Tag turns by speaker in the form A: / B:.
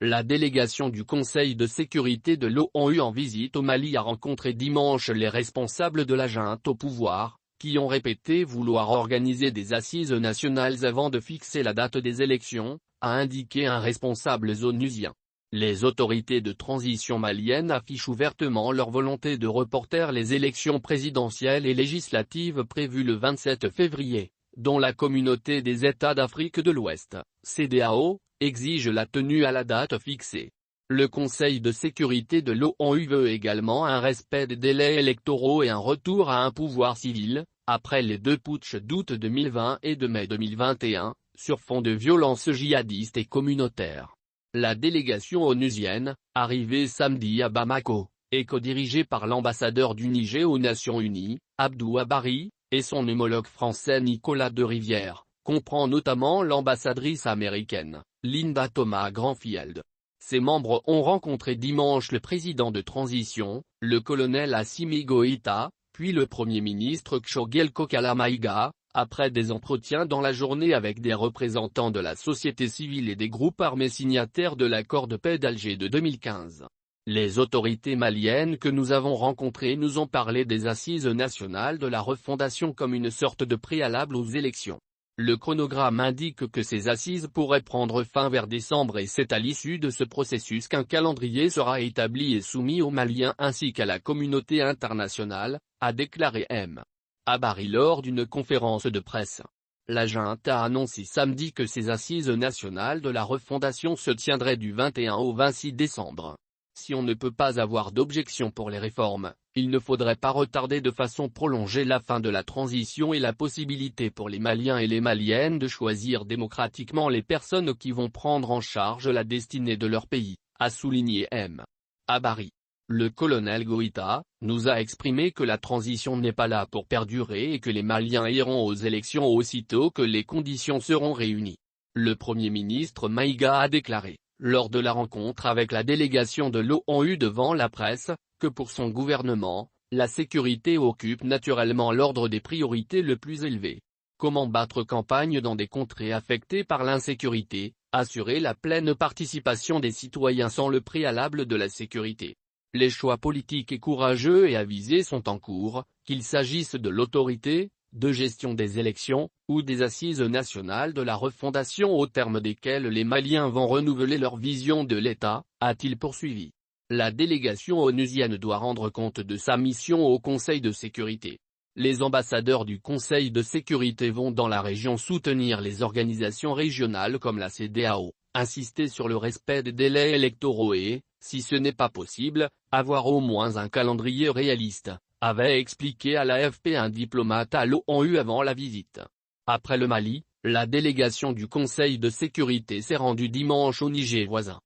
A: La délégation du Conseil de sécurité de l'ONU en visite au Mali a rencontré dimanche les responsables de la junte au pouvoir, qui ont répété vouloir organiser des assises nationales avant de fixer la date des élections, a indiqué un responsable onusien. Les autorités de transition maliennes affichent ouvertement leur volonté de reporter les élections présidentielles et législatives prévues le 27 février, dont la Communauté des États d'Afrique de l'Ouest, CEDEAO, exige la tenue à la date fixée. Le Conseil de sécurité de l'ONU veut également un respect des délais électoraux et un retour à un pouvoir civil, après les deux putschs d'août 2020 et de mai 2021, sur fond de violences djihadistes et communautaires. La délégation onusienne, arrivée samedi à Bamako, est co-dirigée par l'ambassadeur du Niger aux Nations Unies, Abdou Abari, et son homologue français Nicolas de Rivière, comprend notamment l'ambassadrice américaine, Linda Thomas-Grandfield. Ses membres ont rencontré dimanche le président de transition, le colonel Assimi Goïta, puis le premier ministre Tchogel Kokala Maïga, après des entretiens dans la journée avec des représentants de la société civile et des groupes armés signataires de l'accord de paix d'Alger de 2015. Les autorités maliennes que nous avons rencontrées nous ont parlé des assises nationales de la refondation comme une sorte de préalable aux élections. Le chronogramme indique que ces assises pourraient prendre fin vers décembre et c'est à l'issue de ce processus qu'un calendrier sera établi et soumis aux Maliens ainsi qu'à la communauté internationale, a déclaré M. Abari lors d'une conférence de presse. La junte a annoncé samedi que ces assises nationales de la refondation se tiendraient du 21 au 26 décembre. Si on ne peut pas avoir d'objection pour les réformes, il ne faudrait pas retarder de façon prolongée la fin de la transition et la possibilité pour les Maliens et les Maliennes de choisir démocratiquement les personnes qui vont prendre en charge la destinée de leur pays, a souligné M. Abari. Le colonel Goïta nous a exprimé que la transition n'est pas là pour perdurer et que les Maliens iront aux élections aussitôt que les conditions seront réunies. Le Premier ministre Maïga a déclaré, lors de la rencontre avec la délégation de l'ONU devant la presse, que pour son gouvernement, la sécurité occupe naturellement l'ordre des priorités le plus élevé. Comment battre campagne dans des contrées affectées par l'insécurité, assurer la pleine participation des citoyens sans le préalable de la sécurité. Les choix politiques et courageux et avisés sont en cours, qu'il s'agisse de l'autorité, de gestion des élections, ou des assises nationales de la refondation au terme desquelles les Maliens vont renouveler leur vision de l'État, a-t-il poursuivi. La délégation onusienne doit rendre compte de sa mission au Conseil de sécurité. Les ambassadeurs du Conseil de sécurité vont dans la région soutenir les organisations régionales comme la CEDEAO, insister sur le respect des délais électoraux et, si ce n'est pas possible, avoir au moins un calendrier réaliste, avait expliqué à l'AFP un diplomate à l'ONU avant la visite. Après le Mali, la délégation du Conseil de sécurité s'est rendue dimanche au Niger voisin.